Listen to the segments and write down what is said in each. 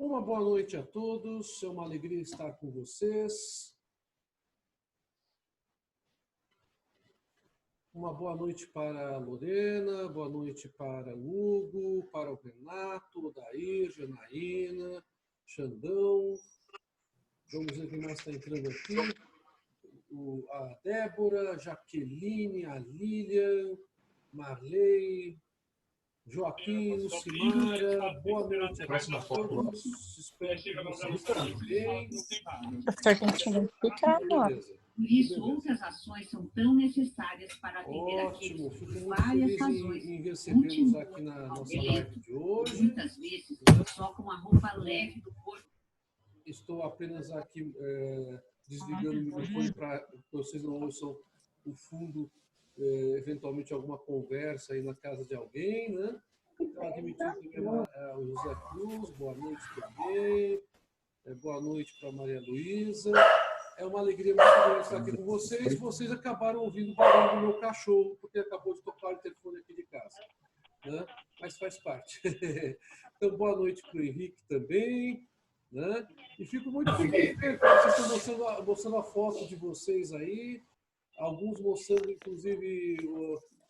Uma boa noite a todos, é uma alegria estar com vocês. Uma boa noite para a Lorena, boa noite para o Hugo, para o Renato, o Dair, Janaína, Xandão. Vamos ver quem mais está entrando aqui. A Débora, a Jaqueline, a Lilian, Marley, Joaquim, Lucimara, boa noite a todos. Espero que vocês estejam bem. Beleza. Por isso, outras ações são tão necessárias para atender aqueles Ótimo, fico muito várias feliz razões. em recebê-los aqui na nossa live de hoje. Muitas vezes, só com uma roupa leve do corpo. Estou apenas aqui desligando o microfone para que vocês não ouçam o fundo, eventualmente alguma conversa aí na casa de alguém, né? Então, admitindo também o José Cruz, boa noite também. Boa noite para a Maria Luísa. É uma alegria muito grande estar aqui com vocês. Vocês acabaram ouvindo o barulho do meu cachorro, porque acabou de tocar o telefone aqui de casa, né? Mas faz parte. Então, boa noite para o Henrique também, né? E fico muito feliz de ver que vocês estão mostrando a foto de vocês aí, alguns mostrando, inclusive,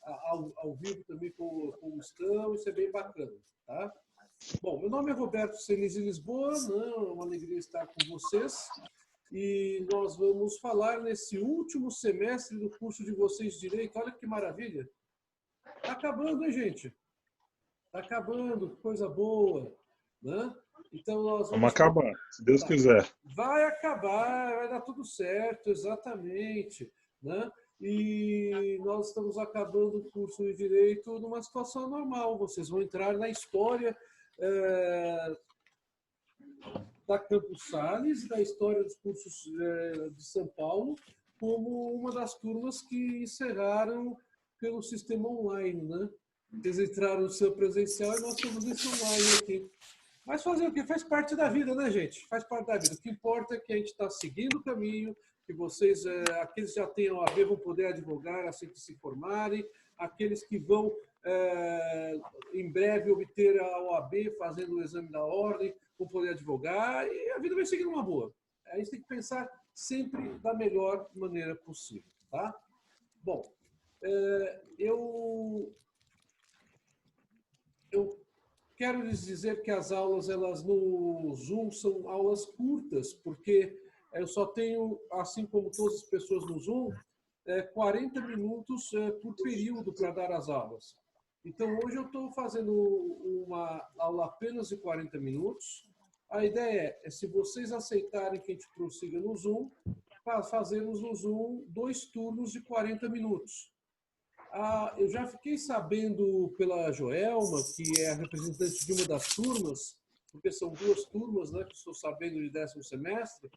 ao vivo também como estão. Isso é bem bacana, tá? Bom, meu nome é Roberto Senise Lisboa, né? É uma alegria estar com vocês. E nós vamos falar nesse último semestre do curso de vocês de Direito. Olha que maravilha! Está acabando, hein, gente? Está acabando, coisa boa, né? Então nós vamos acabar, se Deus quiser. Vai acabar, vai dar tudo certo, exatamente, né? E nós estamos acabando o curso de Direito numa situação normal. Vocês vão entrar na história da Campus Sales, da história dos cursos de São Paulo, como uma das turmas que encerraram pelo sistema online, né? Eles entraram no seu presencial e nós estamos nesse online aqui. Mas fazer o quê? Faz parte da vida, né, gente? Faz parte da vida. O que importa é que a gente está seguindo o caminho, que vocês, aqueles que já têm a OAB, vão poder advogar assim que se formarem, aqueles que vão, em breve, obter a OAB fazendo o exame da ordem, vão poder advogar, e a vida vai seguir uma boa. A gente tem que pensar sempre da melhor maneira possível, tá? Bom, eu quero lhes dizer que as aulas no Zoom são aulas curtas, porque eu só tenho, assim como todas as pessoas no Zoom, 40 minutos por período para dar as aulas. Então, hoje eu estou fazendo uma aula apenas de 40 minutos. A ideia é, se vocês aceitarem que a gente prossiga no Zoom, fazermos no Zoom 2 turnos de 40 minutos. Eu já fiquei sabendo pela Joelma, que é a representante de uma das turmas, porque são 2 turmas, né, que estou sabendo de 10º semestre,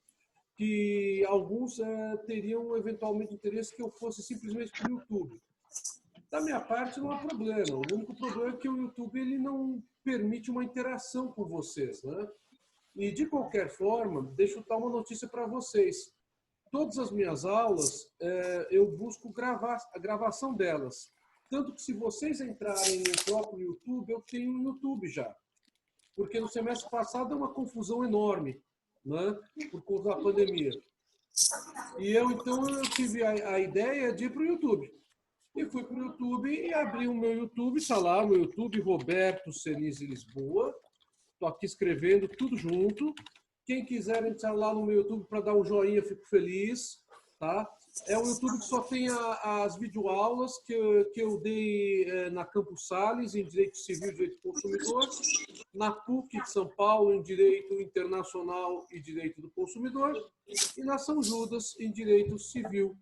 que alguns teriam eventualmente interesse que eu fosse simplesmente para o YouTube. Da minha parte, não há problema. O único problema é que o YouTube ele não permite uma interação com vocês, né? E, de qualquer forma, deixa eu dar uma notícia para vocês. Todas as minhas aulas, eu busco gravar a gravação delas. Tanto que, se vocês entrarem no próprio YouTube, eu tenho no YouTube já. Porque no semestre passado deu uma confusão enorme, né? Por conta da pandemia. E então, eu tive a ideia de ir para o YouTube. E fui para o YouTube e abri o meu YouTube, está lá, o meu YouTube, Roberto Senise Lisboa. Estou aqui escrevendo tudo junto. Quem quiser entrar lá no meu YouTube para dar um joinha, fico feliz. Tá? É um YouTube que só tem as videoaulas que eu dei na Campus Sales, em Direito Civil e Direito do Consumidor, na PUC de São Paulo, em Direito Internacional e Direito do Consumidor, e na São Judas, em Direito Civil.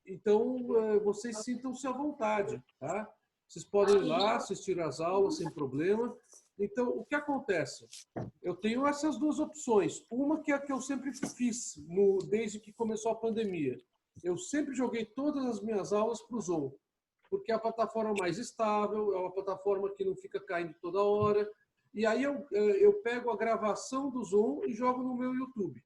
Então, vocês sintam-se à vontade, tá? Vocês podem ir lá, assistir às aulas sem problema. Então, o que acontece? Eu tenho essas 2 opções. Uma que é a que eu sempre fiz desde que começou a pandemia. Eu sempre joguei todas as minhas aulas para o Zoom, porque é a plataforma mais estável, é uma plataforma que não fica caindo toda hora. E aí eu pego a gravação do Zoom e jogo no meu YouTube.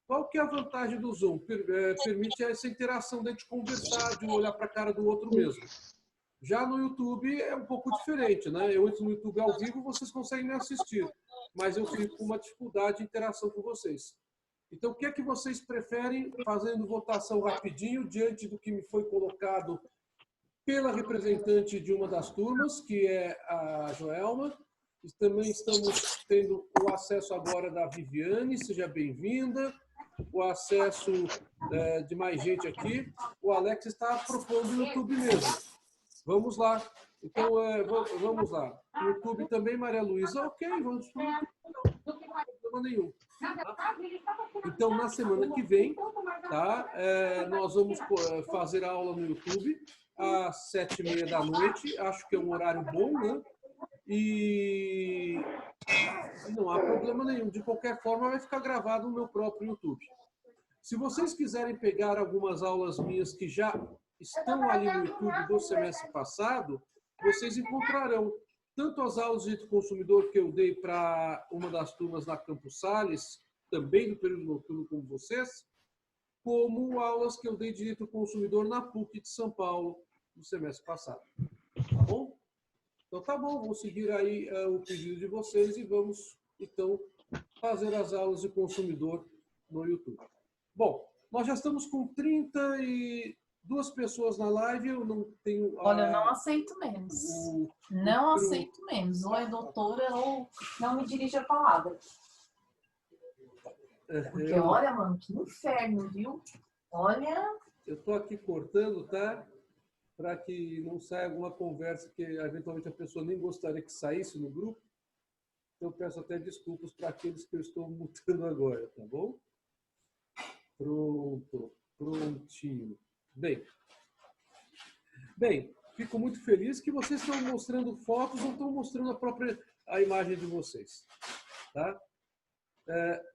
Qual que é a vantagem do Zoom? Permite essa interação de a gente conversar, de um olhar para a cara do outro mesmo. Já no YouTube é um pouco diferente, né? Eu entro no YouTube ao vivo, vocês conseguem me assistir. mas eu fico com uma dificuldade de interação com vocês. Então, o que é que vocês preferem, fazendo votação rapidinho, diante do que me foi colocado pela representante de uma das turmas, que é a Joelma. E também estamos tendo o acesso agora da Viviane, seja bem-vinda. O acesso de mais gente aqui. O Alex está propondo o YouTube mesmo. Vamos lá. Então, vamos lá. YouTube também, Maria Luísa. Ok, vamos para o YouTube. Não tem problema nenhum. Tá? Então, na semana que vem, tá? Nós vamos fazer a aula no YouTube às 7h30 da noite. Acho que é um horário bom, né? E não há problema nenhum. De qualquer forma, vai ficar gravado no meu próprio YouTube. Se vocês quiserem pegar algumas aulas minhas que já estão ali no YouTube do semestre passado, vocês encontrarão tanto as aulas de direito do consumidor que eu dei para uma das turmas na Campos Sales, também do período noturno como vocês, como aulas que eu dei de direito do consumidor na PUC de São Paulo no semestre passado. Tá bom? Então tá bom, vou seguir aí o pedido de vocês e vamos, então, fazer as aulas de consumidor no YouTube. Bom, nós já estamos com 32 pessoas na live, eu não tenho... Olha, eu não aceito menos. Não aceito menos. Ou é doutora ou não me dirige a palavra. Porque, olha, mano, que inferno, viu? Olha... Eu estou aqui cortando, tá? Para que não saia alguma conversa que eventualmente a pessoa nem gostaria que saísse no grupo. Então, eu peço até desculpas para aqueles que eu estou mutando agora, tá bom? Pronto, prontinho. Bem, fico muito feliz que vocês estão mostrando fotos ou estão mostrando a imagem de vocês. Tá?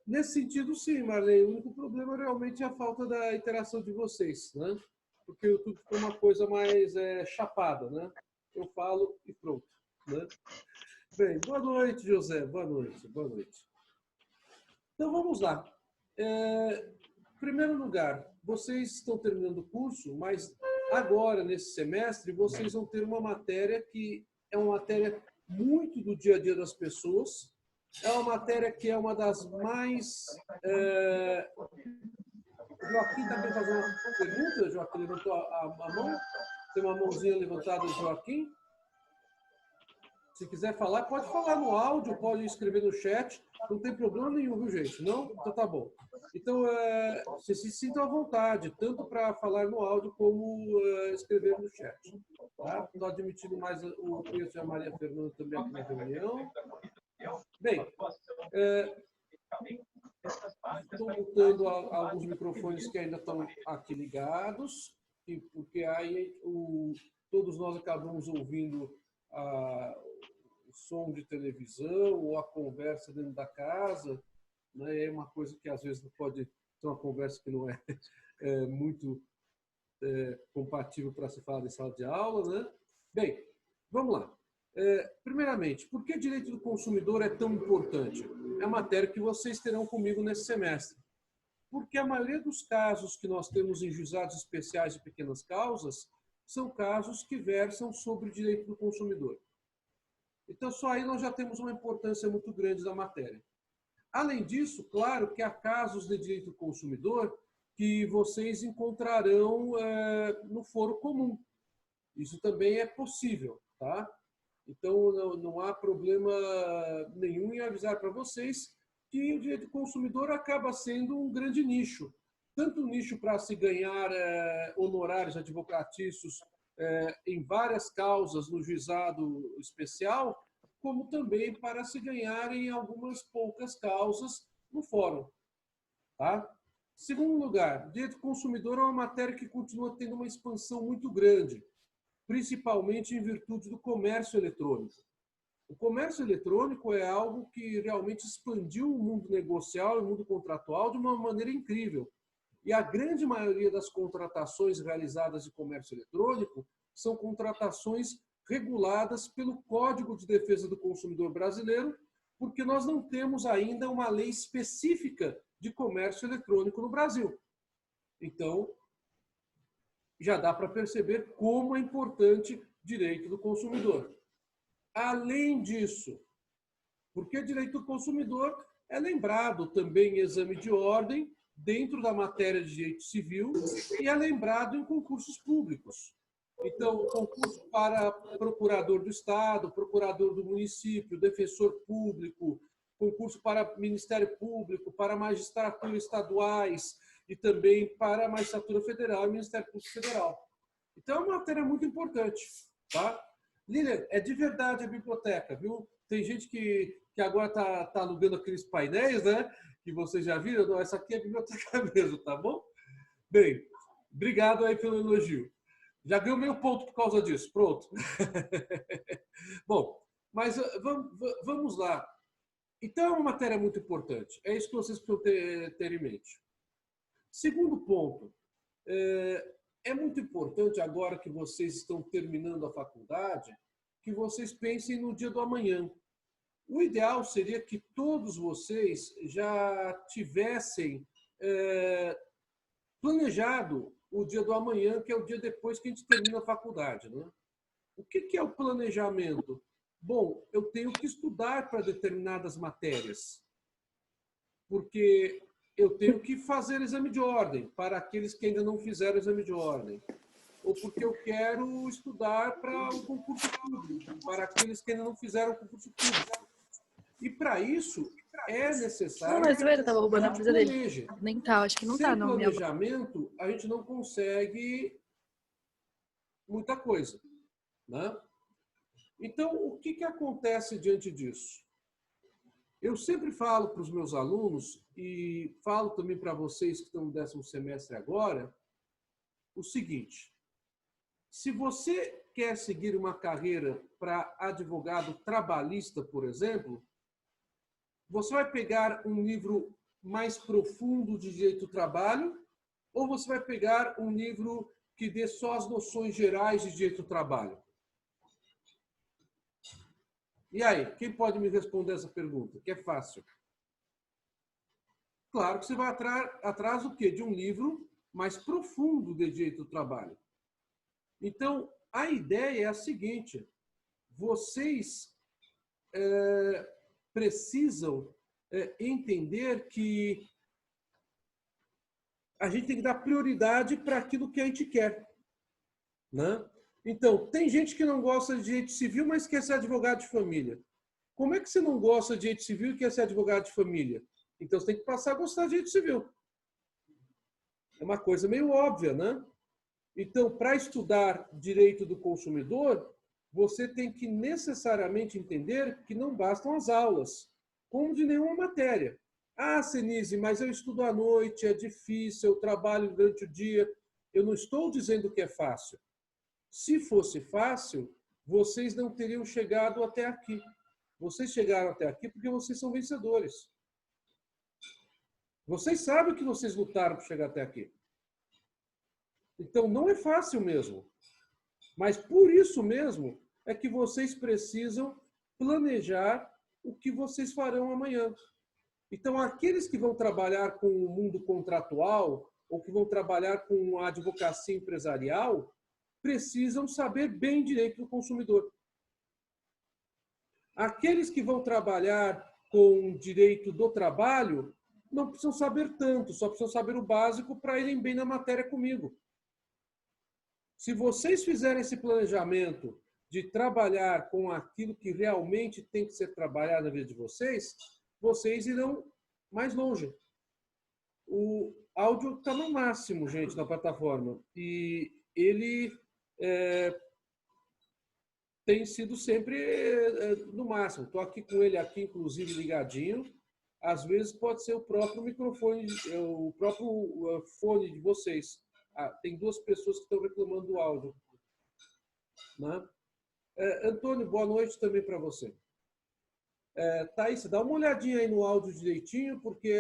Nesse sentido, sim, Marlene, o único problema realmente é a falta da interação de vocês, né? Porque o YouTube ficou uma coisa mais chapada, né? Eu falo e pronto. Né? Bem, boa noite, José. Boa noite, boa noite. Então, vamos lá. Em primeiro lugar, vocês estão terminando o curso, mas agora, nesse semestre, vocês vão ter uma matéria que é uma matéria muito do dia a dia das pessoas. É uma matéria que é uma das mais... O Joaquim está querendo fazer uma pergunta? Joaquim levantou a mão? Tem uma mãozinha levantada, Joaquim? Se quiser falar, pode falar no áudio, pode escrever no chat. Não tem problema nenhum, viu, gente? Não? Então tá bom. Então, vocês se sintam à vontade, tanto para falar no áudio como escrever no chat. Tá? Estou admitindo mais o texto e a Maria Fernanda também aqui na reunião. Bem, estou mutando alguns microfones que ainda estão aqui ligados, porque aí todos nós acabamos ouvindo o som de televisão ou a conversa dentro da casa, né? É uma coisa que às vezes não pode ser uma conversa que não é muito compatível para se falar em sala de aula, né? Bem, vamos lá. Primeiramente, por que direito do consumidor é tão importante? É a matéria que vocês terão comigo nesse semestre. Porque a maioria dos casos que nós temos em juizados especiais de pequenas causas são casos que versam sobre direito do consumidor. Então, só aí nós já temos uma importância muito grande da matéria. Além disso, claro que há casos de direito do consumidor que vocês encontrarão no foro comum. Isso também é possível, tá? Então, não há problema nenhum em avisar para vocês que o direito do consumidor acaba sendo um grande nicho. Tanto um nicho para se ganhar honorários advocatícios em várias causas no juizado especial, como também para se ganhar em algumas poucas causas no fórum. Tá? Segundo lugar, direito do consumidor é uma matéria que continua tendo uma expansão muito grande, principalmente em virtude do comércio eletrônico. O comércio eletrônico é algo que realmente expandiu o mundo negocial e o mundo contratual de uma maneira incrível. E a grande maioria das contratações realizadas de comércio eletrônico são contratações reguladas pelo Código de Defesa do Consumidor brasileiro, porque nós não temos ainda uma lei específica de comércio eletrônico no Brasil. Então, já dá para perceber como é importante o direito do consumidor. Além disso, Porque direito do consumidor é lembrado também em exame de ordem, dentro da matéria de direito civil, e é lembrado em concursos públicos. Então, concurso para procurador do Estado, procurador do município, defensor público, concurso para Ministério Público, para magistratura estaduais e também para a magistratura federal e Ministério Público Federal. Então, é uma matéria muito importante. Tá? Lilian, é de verdade a biblioteca, viu? Tem gente que agora tá alugando aqueles painéis, né? Que vocês já viram. Não, essa aqui é a biblioteca mesmo, tá bom? Bem, obrigado aí pelo elogio. Já ganhou meio ponto por causa disso. Pronto. Bom, mas vamos lá. Então, é uma matéria muito importante. É isso que vocês precisam ter em mente. Segundo ponto, é muito importante, agora que vocês estão terminando a faculdade, que vocês pensem no dia do amanhã. O ideal seria que todos vocês já tivessem planejado o dia do amanhã, que é o dia depois que a gente termina a faculdade, né? O que é o planejamento? Bom, eu tenho que estudar para determinadas matérias, porque eu tenho que fazer exame de ordem para aqueles que ainda não fizeram exame de ordem, ou porque eu quero estudar para um concurso público, para aqueles que ainda não fizeram concurso público. E para isso é necessário. Não, mas eu tava roubando a brisa dele. Planeje. Nem tá, acho que não tá, Sem não. planejamento, a gente não consegue muita coisa, né? Então, o que acontece diante disso? Eu sempre falo para os meus alunos, e falo também para vocês que estão no 10º semestre agora, o seguinte: se você quer seguir uma carreira para advogado trabalhista, por exemplo, você vai pegar um livro mais profundo de direito do trabalho, ou você vai pegar um livro que dê só as noções gerais de direito do trabalho? E aí, quem pode me responder essa pergunta? Que é fácil. Claro que você vai atrás do quê? De um livro mais profundo de direito do trabalho. Então, a ideia é a seguinte: vocês precisam entender que a gente tem que dar prioridade para aquilo que a gente quer, né? Então, tem gente que não gosta de direito civil, mas quer ser advogado de família. Como é que você não gosta de direito civil e quer ser advogado de família? Então, você tem que passar a gostar de direito civil. É uma coisa meio óbvia, né? Então, para estudar direito do consumidor, você tem que necessariamente entender que não bastam as aulas, como de nenhuma matéria. Ah, Senise, mas eu estudo à noite, é difícil, eu trabalho durante o dia. Eu não estou dizendo que é fácil. Se fosse fácil, vocês não teriam chegado até aqui. Vocês chegaram até aqui porque vocês são vencedores. Vocês sabem que vocês lutaram para chegar até aqui. Então, não é fácil mesmo. Mas, por isso mesmo, é que vocês precisam planejar o que vocês farão amanhã. Então, aqueles que vão trabalhar com o mundo contratual ou que vão trabalhar com a advocacia empresarial precisam saber bem direito do consumidor. Aqueles que vão trabalhar com direito do trabalho não precisam saber tanto, só precisam saber o básico para irem bem na matéria comigo. Se vocês fizerem esse planejamento de trabalhar com aquilo que realmente tem que ser trabalhado na vida de vocês, vocês irão mais longe. O áudio está no máximo, gente, na plataforma. E ele tem sido sempre no máximo. Estou aqui com ele aqui, inclusive, ligadinho. Às vezes pode ser o próprio microfone, o próprio fone de vocês. Tem duas pessoas que estão reclamando do áudio, né? Antônio, boa noite também para você. Thaís, dá uma olhadinha aí no áudio direitinho, porque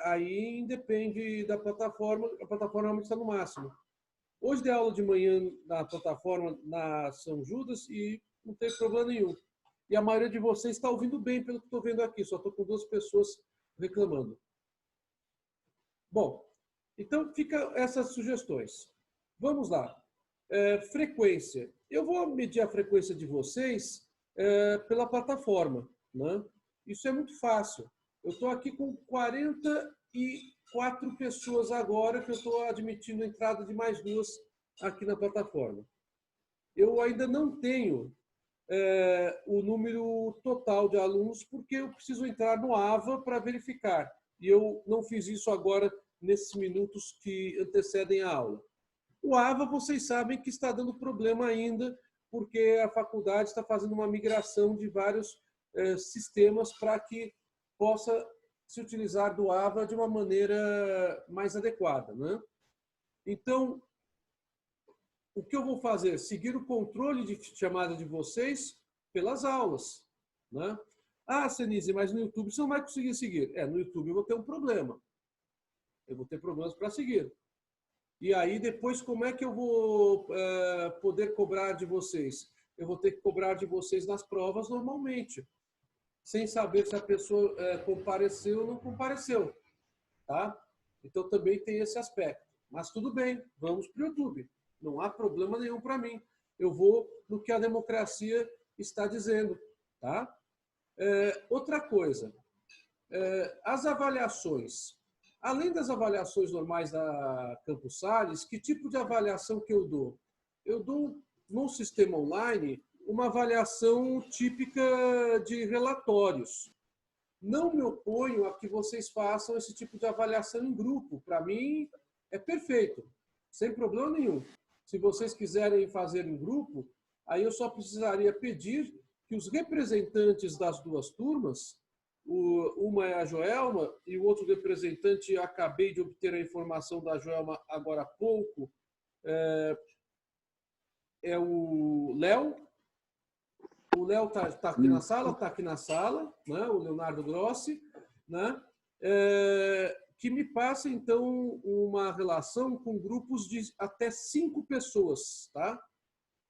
aí independe da plataforma, a plataforma realmente está no máximo. Hoje dei aula de manhã na plataforma na São Judas e não tem problema nenhum. E a maioria de vocês está ouvindo bem pelo que estou vendo aqui, só estou com duas pessoas reclamando. Bom, então fica essas sugestões. Vamos lá. Frequência. Eu vou medir a frequência de vocês pela plataforma, né? Isso é muito fácil. Eu estou aqui com 44 pessoas agora, que eu estou admitindo a entrada de mais 2 aqui na plataforma. Eu ainda não tenho o número total de alunos, porque eu preciso entrar no AVA para verificar. E eu não fiz isso agora, nesses minutos que antecedem a aula. O AVA, vocês sabem que está dando problema ainda, porque a faculdade está fazendo uma migração de vários sistemas para que possa se utilizar do AVA de uma maneira mais adequada, né? Então, o que eu vou fazer? Seguir o controle de chamada de vocês pelas aulas, né? Ah, Senise, mas no YouTube você não vai conseguir seguir. No YouTube eu vou ter um problema. Eu vou ter problemas para seguir. E aí, depois, como é que eu vou poder cobrar de vocês? Eu vou ter que cobrar de vocês nas provas normalmente, sem saber se a pessoa compareceu ou não compareceu, tá? Então, também tem esse aspecto. Mas tudo bem, vamos para o YouTube. Não há problema nenhum para mim. Eu vou no que a democracia está dizendo, tá? Outra coisa, as avaliações. Além das avaliações normais da Campus Sales, que tipo de avaliação que eu dou? Eu dou, no sistema online, uma avaliação típica de relatórios. Não me oponho a que vocês façam esse tipo de avaliação em grupo. Para mim, é perfeito, sem problema nenhum. Se vocês quiserem fazer em grupo, aí eu só precisaria pedir que os representantes das 2 turmas, uma é a Joelma e o outro representante, acabei de obter a informação da Joelma agora há pouco, é o Léo. O Léo está aqui na sala, né? O Leonardo Grossi, né? Que me passa, então, uma relação com grupos de até 5 pessoas, tá?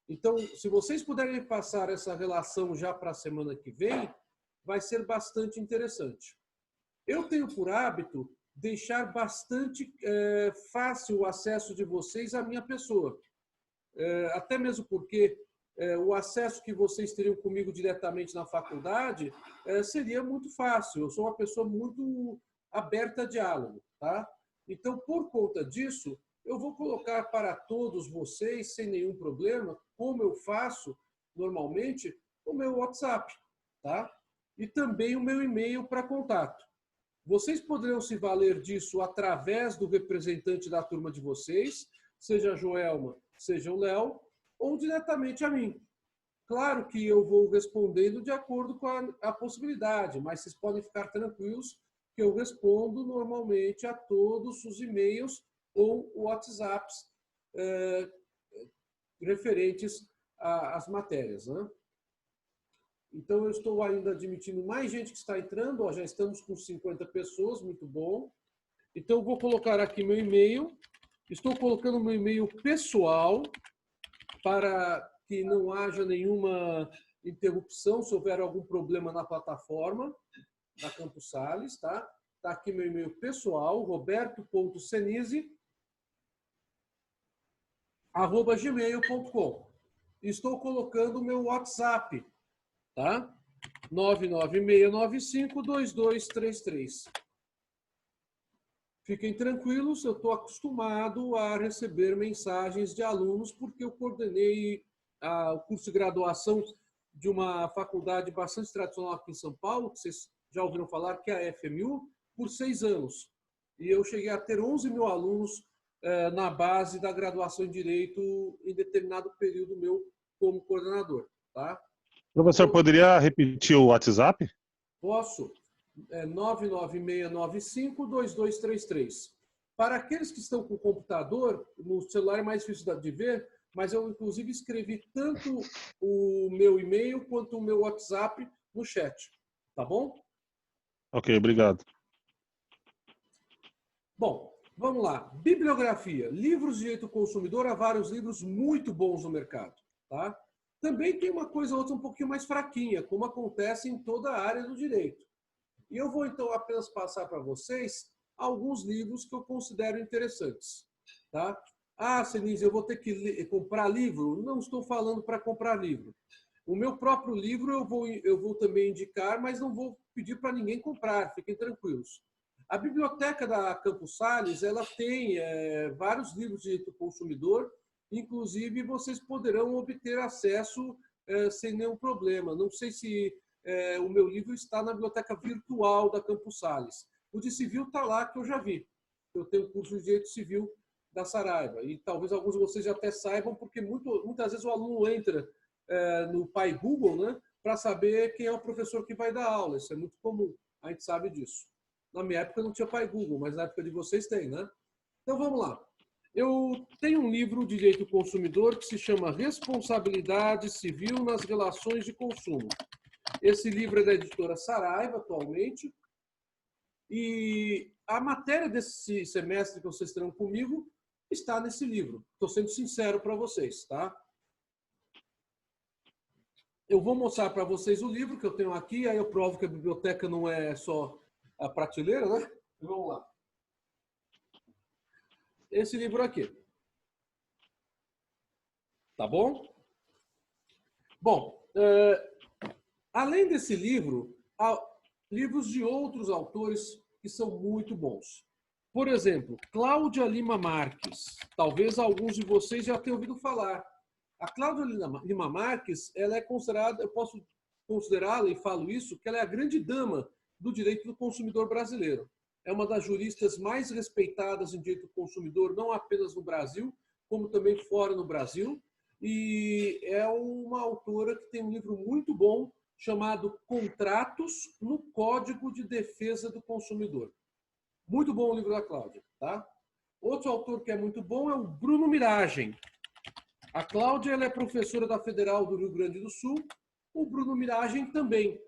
Então, se vocês puderem passar essa relação já para a semana que vem, vai ser bastante interessante. Eu tenho por hábito deixar bastante fácil o acesso de vocês à minha pessoa. Até mesmo porque o acesso que vocês teriam comigo diretamente na faculdade seria muito fácil. Eu sou uma pessoa muito aberta a diálogo, tá? Então, por conta disso, eu vou colocar para todos vocês, sem nenhum problema, como eu faço normalmente, o meu WhatsApp, tá? E também o meu e-mail para contato. Vocês poderão se valer disso através do representante da turma de vocês, seja a Joelma, seja o Léo, ou diretamente a mim. Claro que eu vou respondendo de acordo com a possibilidade, mas vocês podem ficar tranquilos que eu respondo normalmente a todos os e-mails ou WhatsApps referentes às matérias, né? Então, eu estou ainda admitindo mais gente que está entrando. Já estamos com 50 pessoas, muito bom. Então, eu vou colocar aqui meu e-mail. Estou colocando meu e-mail pessoal para que não haja nenhuma interrupção se houver algum problema na plataforma da Campus Sales, tá? Está aqui meu e-mail pessoal, roberto.senise@gmail.com. Estou colocando o meu WhatsApp, tá? 996952233. Fiquem tranquilos, eu estou acostumado a receber mensagens de alunos porque eu coordenei o curso de graduação de uma faculdade bastante tradicional aqui em São Paulo, que vocês já ouviram falar, que é a FMU, por 6 anos. E eu cheguei a ter 11 mil alunos na base da graduação em Direito em determinado período meu como coordenador, tá? Professor, poderia repetir o WhatsApp? Posso. 996952233. Para aqueles que estão com o computador, no celular é mais difícil de ver, mas eu, inclusive, escrevi tanto o meu e-mail quanto o meu WhatsApp no chat. Tá bom? Ok, obrigado. Bom, vamos lá. Bibliografia. Livros de direito do consumidor, há vários livros muito bons no mercado, tá? Também tem uma coisa ou outra um pouquinho mais fraquinha, como acontece em toda a área do direito. E eu vou, então, apenas passar para vocês alguns livros que eu considero interessantes, tá? Ah, Senise, eu vou ter que comprar livro? Não estou falando para comprar livro. O meu próprio livro eu vou também indicar, mas não vou pedir para ninguém comprar, fiquem tranquilos. A biblioteca da Campos Sales, ela tem vários livros de direito do consumidor, inclusive vocês poderão obter acesso sem nenhum problema. Não sei se o meu livro está na biblioteca virtual da Campos Sales. O de civil está lá, que eu já vi. Eu tenho curso de direito civil da Saraiva. E talvez alguns de vocês já até saibam, porque muitas vezes o aluno entra no Pai Google, né, para saber quem é o professor que vai dar aula. Isso é muito comum, a gente sabe disso. Na minha época não tinha Pai Google, mas na época de vocês tem, né? Então vamos lá. Eu tenho um livro de direito do consumidor que se chama Responsabilidade Civil nas Relações de Consumo. Esse livro é da editora Saraiva, atualmente. E a matéria desse semestre que vocês terão comigo está nesse livro. Estou sendo sincero para vocês, tá? Eu vou mostrar para vocês o livro que eu tenho aqui, aí eu provo que a biblioteca não é só a prateleira, né? Vamos lá. Esse livro aqui. Tá bom? Bom, além desse livro, há livros de outros autores que são muito bons. Por exemplo, Cláudia Lima Marques. Talvez alguns de vocês já tenham ouvido falar. A Cláudia Lima Marques, ela é considerada, eu posso considerá-la, e falo isso, que ela é a grande dama do direito do consumidor brasileiro. É uma das juristas mais respeitadas em direito do consumidor, não apenas no Brasil, como também fora no Brasil. E é uma autora que tem um livro muito bom chamado Contratos no Código de Defesa do Consumidor. Muito bom o livro da Cláudia, tá? Outro autor que é muito bom é o Bruno Miragem. A Cláudia ela é professora da Federal do Rio Grande do Sul, o Bruno Miragem também.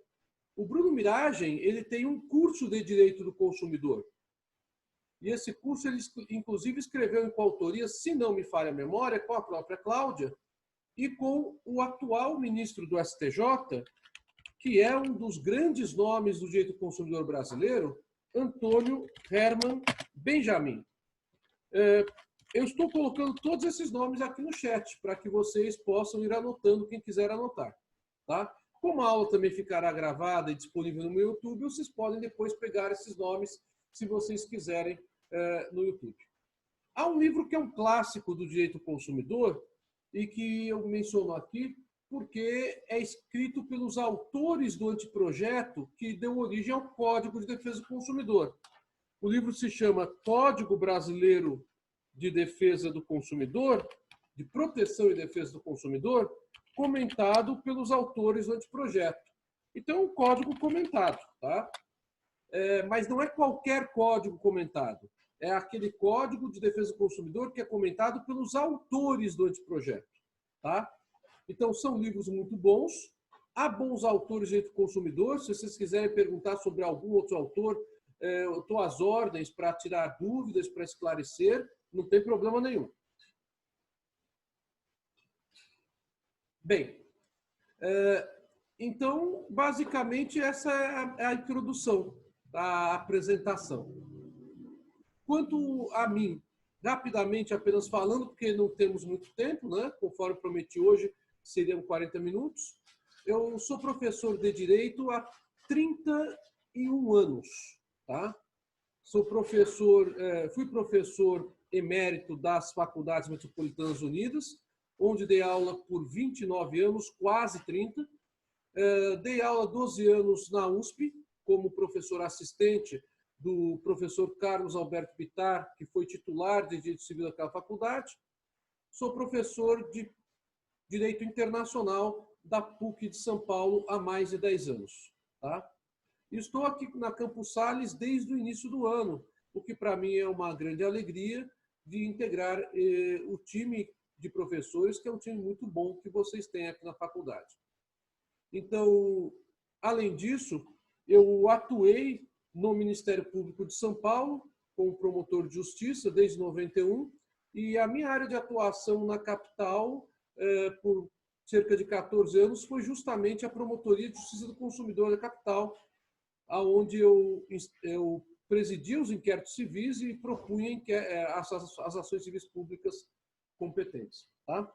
O Bruno Miragem ele tem um curso de Direito do Consumidor. E esse curso ele, inclusive, escreveu em coautoria, se não me falha a memória, com a própria Cláudia e com o atual ministro do STJ, que é um dos grandes nomes do direito do consumidor brasileiro, Antônio Herman Benjamin. Eu estou colocando todos esses nomes aqui no chat, para que vocês possam ir anotando, quem quiser anotar. Tá? Como a aula também ficará gravada e disponível no meu YouTube, vocês podem depois pegar esses nomes, se vocês quiserem, no YouTube. Há um livro que é um clássico do direito do consumidor, e que eu menciono aqui, porque é escrito pelos autores do anteprojeto que deu origem ao Código de Defesa do Consumidor. O livro se chama Código Brasileiro de Defesa do Consumidor, de Proteção e Defesa do Consumidor, comentado pelos autores do anteprojeto. Então, é um código comentado, tá? Mas não é qualquer código comentado. É aquele Código de Defesa do Consumidor que é comentado pelos autores do anteprojeto, tá? Então, são livros muito bons. Há bons autores de direito do consumidor. Se vocês quiserem perguntar sobre algum outro autor, eu estou às ordens para tirar dúvidas, para esclarecer. Não tem problema nenhum. Bem, então, basicamente, essa é a introdução, a apresentação. Quanto a mim, rapidamente apenas falando, porque não temos muito tempo, né? Conforme prometi hoje, seriam 40 minutos. Eu sou professor de Direito há 31 anos. Tá? Sou professor, fui professor emérito das Faculdades Metropolitanas Unidas, onde dei aula por 29 anos, quase 30. Dei aula 12 anos na USP, como professor assistente do professor Carlos Alberto Bittar, que foi titular de Direito Civil daquela faculdade. Sou professor de Direito Internacional da PUC de São Paulo há mais de 10 anos. Tá? Estou aqui na Campos Sales desde o início do ano, o que para mim é uma grande alegria de integrar o time de professores, que é um time muito bom que vocês têm aqui na faculdade. Então, além disso, eu atuei no Ministério Público de São Paulo como promotor de justiça desde 91, e a minha área de atuação na capital, por cerca de 14 anos, foi justamente a Promotoria de Justiça do Consumidor da capital, onde eu presidia os inquéritos civis e propunha as ações civis públicas competentes. Tá?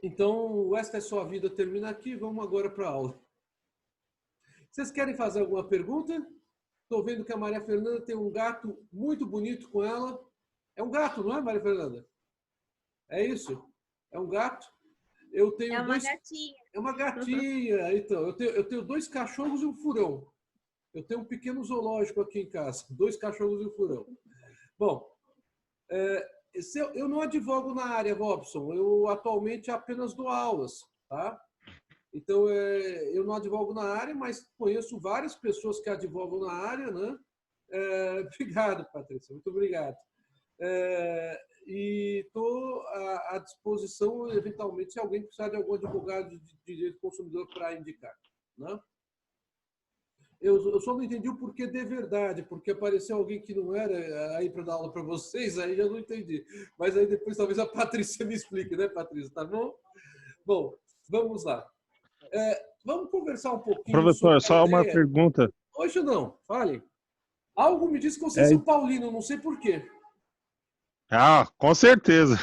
Então, o Esta é Sua Vida termina aqui. Vamos agora para a aula. Vocês querem fazer alguma pergunta? Estou vendo que a Maria Fernanda tem um gato muito bonito com ela. É um gato, não é, Maria Fernanda? É isso? É um gato? Eu tenho É uma gatinha. É uma gatinha. Então, eu tenho 2 cachorros e um furão. Eu tenho um pequeno zoológico aqui em casa. 2 cachorros e um furão. Bom, eu não advogo na área, Robson. Eu atualmente apenas dou aulas, tá? Então, eu não advogo na área, mas conheço várias pessoas que advogam na área, né? Obrigado, Patrícia. Muito obrigado. E estou à disposição, eventualmente, se alguém precisar de algum advogado de direito do consumidor para indicar, né? Eu só não entendi o porquê de verdade, porque apareceu alguém que não era aí para dar aula para vocês, aí já não entendi. Mas aí depois talvez a Patrícia me explique, né, Patrícia? Tá bom? Bom, vamos lá. Vamos conversar um pouquinho. Professor, só uma ideia. pergunta. Hoje não, fale. Algo me diz que você é São Paulino, não sei porquê. Ah, com certeza.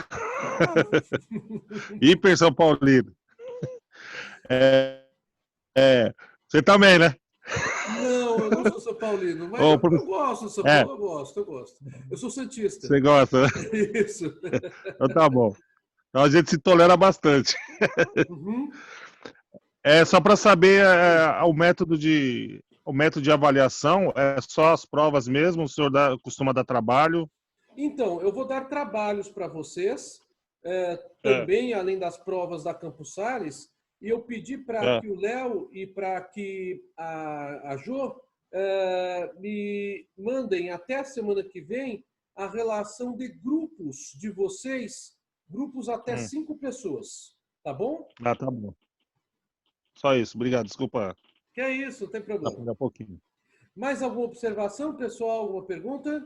Hiper São Paulino. Você também, né? Não, eu não sou São Paulino, mas eu gosto de São Paulo, eu gosto. Eu sou santista. Você gosta, né? Isso. Então tá bom. Então a gente se tolera bastante. Uhum. Só para saber o método de avaliação, é só as provas mesmo? O senhor costuma dar trabalho? Então, eu vou dar trabalhos para vocês, também além das provas da Campus Sales, e eu pedi para que o Léo e para que a Jo me mandem até a semana que vem a relação de grupos de vocês, grupos até 5 pessoas, tá bom? Ah, tá bom. Só isso, obrigado, desculpa. Que é isso, não tem problema. Um pouquinho. Mais alguma observação, pessoal? Alguma pergunta?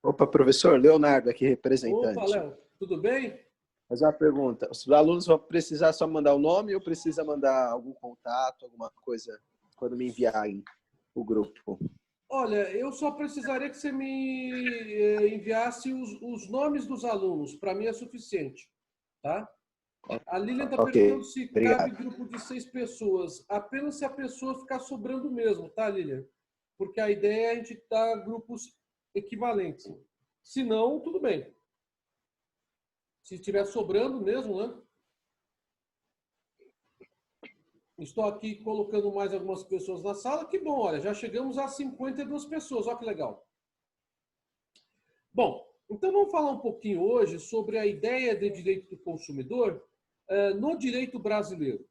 Opa, professor, Leonardo aqui, representante. Opa, Léo, tudo bem? Mas uma pergunta, os alunos vão precisar só mandar o nome ou precisa mandar algum contato, alguma coisa, quando me enviarem o grupo? Olha, eu só precisaria que você me enviasse os nomes dos alunos, para mim é suficiente, tá? A Lilian está perguntando se cabe grupo de 6 pessoas, apenas se a pessoa ficar sobrando mesmo, tá, Lilian? Porque a ideia é a gente dar grupos equivalentes. Se não, tudo bem. Se estiver sobrando mesmo, né? Estou aqui colocando mais algumas pessoas na sala. Que bom, olha, já chegamos a 52 pessoas. Olha que legal. Bom, então vamos falar um pouquinho hoje sobre a ideia de direito do consumidor no direito brasileiro.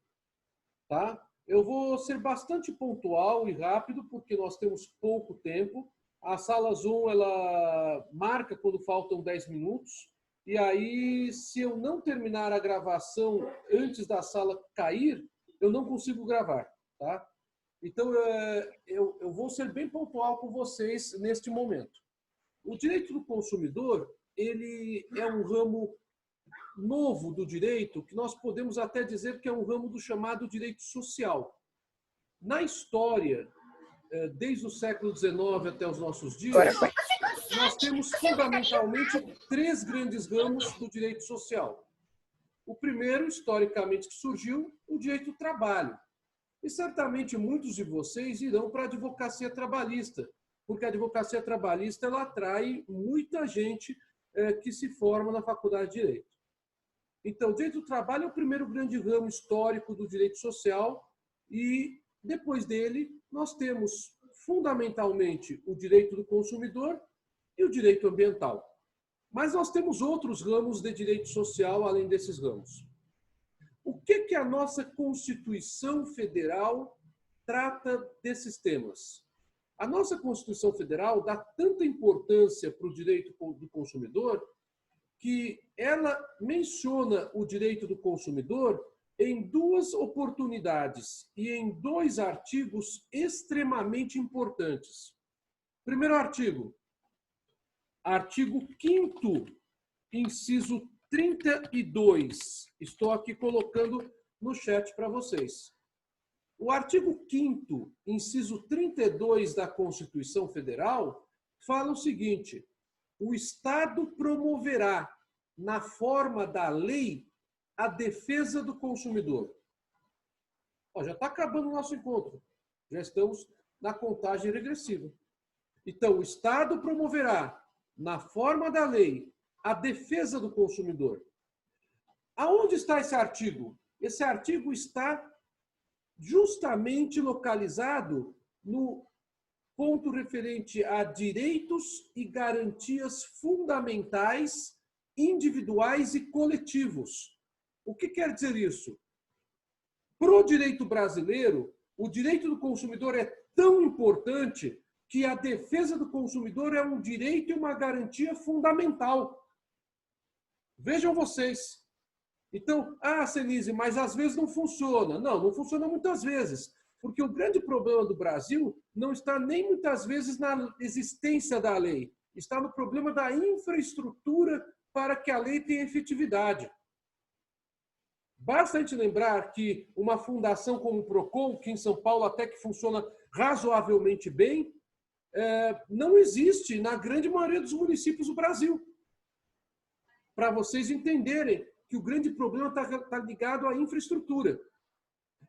Tá? Eu vou ser bastante pontual e rápido, porque nós temos pouco tempo. A sala Zoom, ela marca quando faltam 10 minutos. E aí, se eu não terminar a gravação antes da sala cair, eu não consigo gravar, tá? Então, eu vou ser bem pontual com vocês neste momento. O direito do consumidor, ele é um ramo novo do direito, que nós podemos até dizer que é um ramo do chamado direito social. Na história, desde o século XIX até os nossos dias, nós temos fundamentalmente 3 grandes ramos do direito social. O primeiro, historicamente, que surgiu, o direito do trabalho. E certamente muitos de vocês irão para a advocacia trabalhista, porque a advocacia trabalhista ela atrai muita gente que se forma na faculdade de direito. Então, o direito do trabalho é o primeiro grande ramo histórico do direito social e, depois dele, nós temos fundamentalmente o direito do consumidor e o direito ambiental. Mas nós temos outros ramos de direito social além desses ramos. O que a nossa Constituição Federal trata desses temas? A nossa Constituição Federal dá tanta importância para o direito do consumidor que ela menciona o direito do consumidor em 2 oportunidades e em 2 artigos extremamente importantes. Primeiro artigo. Artigo 5º, inciso 32. Estou aqui colocando no chat para vocês. O artigo 5º, inciso 32 da Constituição Federal, fala o seguinte: o Estado promoverá, na forma da lei, a defesa do consumidor. Ó, já está acabando o nosso encontro. Já estamos na contagem regressiva. Então, o Estado promoverá, na forma da lei, a defesa do consumidor. Aonde está esse artigo? Esse artigo está justamente localizado no ponto referente a direitos e garantias fundamentais, individuais e coletivos. O que quer dizer isso? Para o direito brasileiro, o direito do consumidor é tão importante que a defesa do consumidor é um direito e uma garantia fundamental. Vejam vocês. Então, Senise, mas às vezes não funciona. Não, não funciona muitas vezes. Porque o grande problema do Brasil não está nem muitas vezes na existência da lei. Está no problema da infraestrutura para que a lei tenha efetividade. Basta a gente lembrar que uma fundação como o PROCON, que em São Paulo até que funciona razoavelmente bem, não existe na grande maioria dos municípios do Brasil. Para vocês entenderem que o grande problema está ligado à infraestrutura.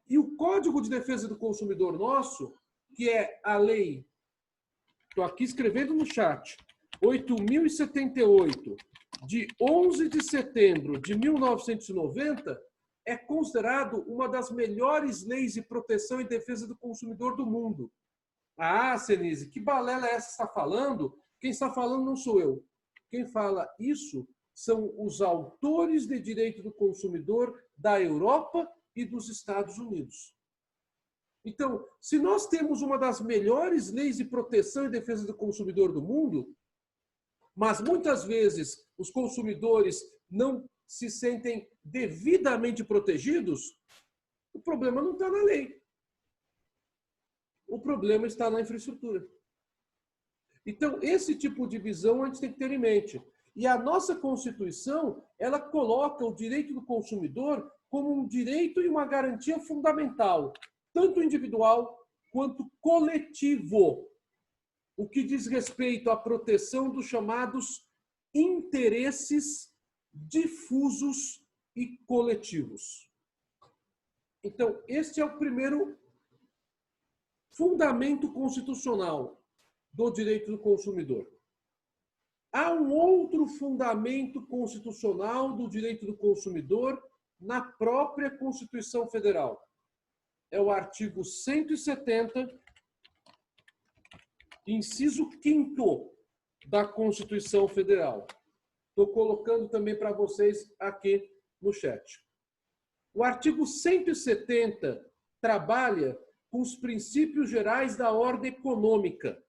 E o Código de Defesa do Consumidor nosso, que é a lei, estou aqui escrevendo no chat, 8.078, de 11 de setembro de 1990, é considerado uma das melhores leis de proteção e defesa do consumidor do mundo. Senise, que balela é essa que está falando? Quem está falando não sou eu. Quem fala isso são os autores de direito do consumidor da Europa e dos Estados Unidos. Então, se nós temos uma das melhores leis de proteção e defesa do consumidor do mundo, mas muitas vezes os consumidores não se sentem devidamente protegidos, o problema não está na lei. O problema está na infraestrutura. Então, esse tipo de visão a gente tem que ter em mente. E a nossa Constituição, ela coloca o direito do consumidor como um direito e uma garantia fundamental, tanto individual quanto coletivo, o que diz respeito à proteção dos chamados interesses difusos e coletivos. Então, este é o primeiro fundamento constitucional do direito do consumidor. Há um outro fundamento constitucional do direito do consumidor na própria Constituição Federal. É o artigo 170, inciso 5º da Constituição Federal. Estou colocando também para vocês aqui no chat. O artigo 170 trabalha com os princípios gerais da ordem econômica.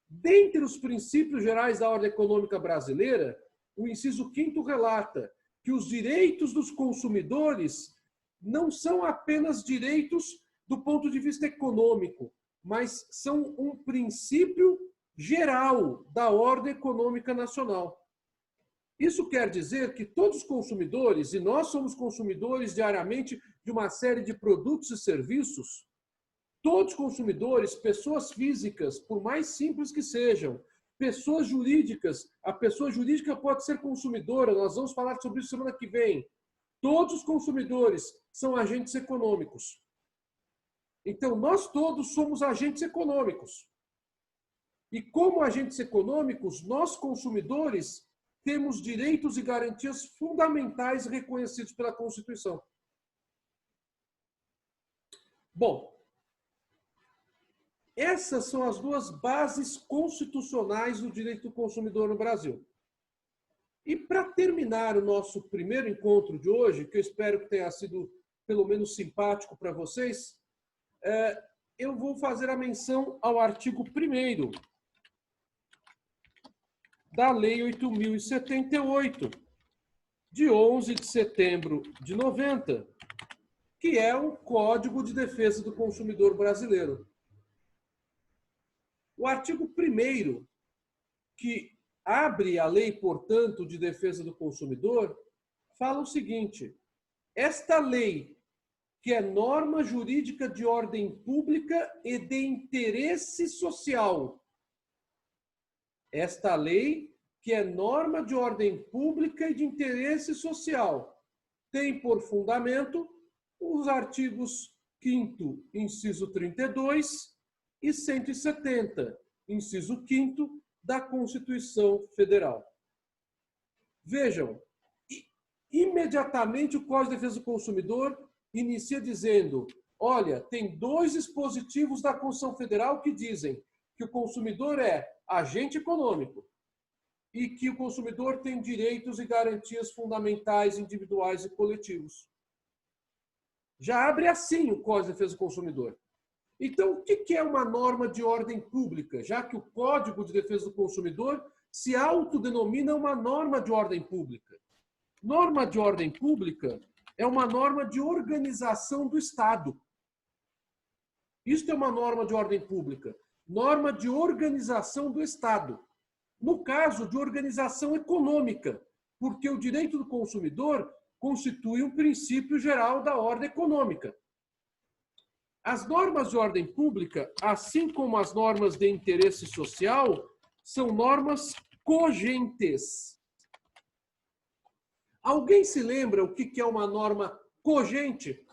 Dentre os princípios gerais da ordem econômica brasileira, o inciso 5º relata que os direitos dos consumidores não são apenas direitos do ponto de vista econômico, mas são um princípio geral da ordem econômica nacional. Isso quer dizer que todos os consumidores, e nós somos consumidores diariamente de uma série de produtos e serviços, todos os consumidores, pessoas físicas, por mais simples que sejam, pessoas jurídicas, a pessoa jurídica pode ser consumidora, nós vamos falar sobre isso semana que vem. Todos os consumidores são agentes econômicos. Então, nós todos somos agentes econômicos. E como agentes econômicos, nós consumidores temos direitos e garantias fundamentais reconhecidos pela Constituição. Bom, essas são as duas bases constitucionais do direito do consumidor no Brasil. E para terminar o nosso primeiro encontro de hoje, que eu espero que tenha sido pelo menos simpático para vocês, eu vou fazer a menção ao artigo 1º da Lei 8.078, de 11 de setembro de 90, que é o Código de Defesa do Consumidor Brasileiro. O artigo 1º, que abre a lei, portanto, de defesa do consumidor, fala o seguinte: esta lei, que é norma jurídica de ordem pública e de interesse social. Esta lei, que é norma de ordem pública e de interesse social, tem por fundamento os artigos 5º, inciso 32 e 170, inciso 5º da Constituição Federal. Vejam, imediatamente o Código de Defesa do Consumidor inicia dizendo: olha, tem 2 dispositivos da Constituição Federal que dizem que o consumidor é agente econômico e que o consumidor tem direitos e garantias fundamentais, individuais e coletivos. Já abre assim o Código de Defesa do Consumidor. Então, o que é uma norma de ordem pública? Já que o Código de Defesa do Consumidor se autodenomina uma norma de ordem pública. Norma de ordem pública é uma norma de organização do Estado. Isto é uma norma de ordem pública. Norma de organização do Estado. No caso de organização econômica, porque o direito do consumidor constitui um princípio geral da ordem econômica. As normas de ordem pública, assim como as normas de interesse social, são normas cogentes. Alguém se lembra o que é uma norma cogente?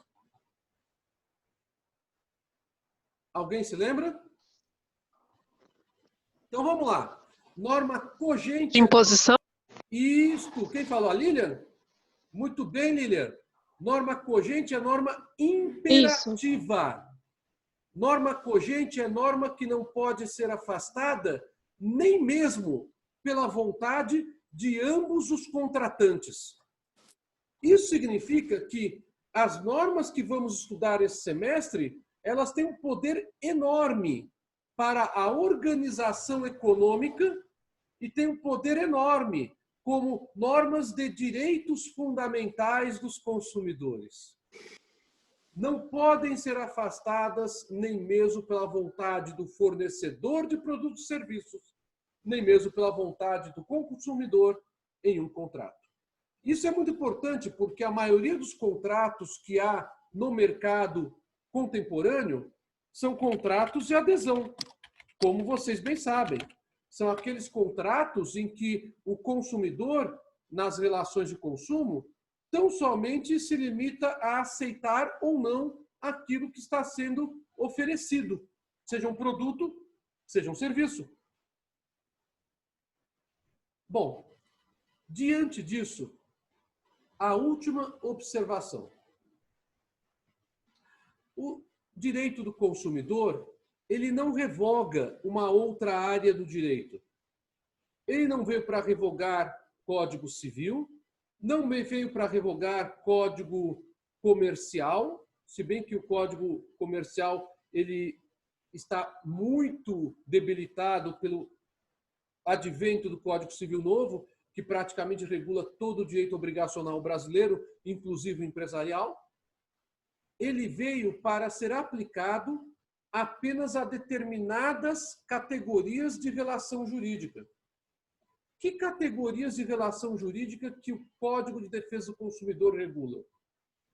Alguém se lembra? Então vamos lá. Norma cogente. Imposição? Isto. Quem falou? A Lilian? Muito bem, Lilian. Norma cogente é norma imperativa. Isso. Norma cogente é norma que não pode ser afastada nem mesmo pela vontade de ambos os contratantes. Isso significa que as normas que vamos estudar esse semestre, elas têm um poder enorme para a organização econômica e têm um poder enorme como normas de direitos fundamentais dos consumidores. Não podem ser afastadas nem mesmo pela vontade do fornecedor de produtos e serviços, nem mesmo pela vontade do consumidor em um contrato. Isso é muito importante porque a maioria dos contratos que há no mercado contemporâneo são contratos de adesão, como vocês bem sabem. São aqueles contratos em que o consumidor, nas relações de consumo, tão somente se limita a aceitar ou não aquilo que está sendo oferecido, seja um produto, seja um serviço. Bom, diante disso, a última observação. O direito do consumidor, ele não revoga uma outra área do direito. Ele não veio para revogar Código Civil, não veio para revogar Código Comercial, se bem que o Código Comercial ele está muito debilitado pelo advento do Código Civil novo, que praticamente regula todo o direito obrigacional brasileiro, inclusive o empresarial. Ele veio para ser aplicado apenas a determinadas categorias de relação jurídica. Que categorias de relação jurídica que o Código de Defesa do Consumidor regula?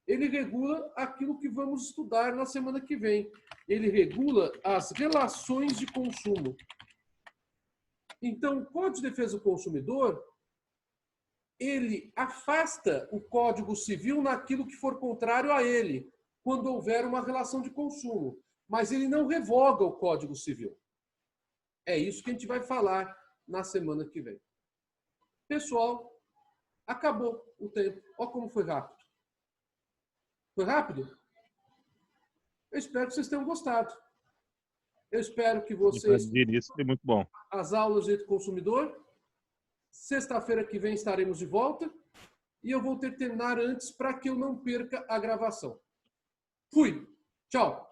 Ele regula aquilo que vamos estudar na semana que vem. Ele regula as relações de consumo. Então, o Código de Defesa do Consumidor, ele afasta o Código Civil naquilo que for contrário a ele, quando houver uma relação de consumo. Mas ele não revoga o Código Civil. É isso que a gente vai falar na semana que vem. Pessoal, acabou o tempo. Olha como foi rápido. Foi rápido? Eu espero que vocês tenham gostado. Eu espero que vocês... Isso foi muito bom. As aulas de direito do consumidor. Sexta-feira que vem estaremos de volta. E eu vou terminar antes para que eu não perca a gravação. Fui. Tchau.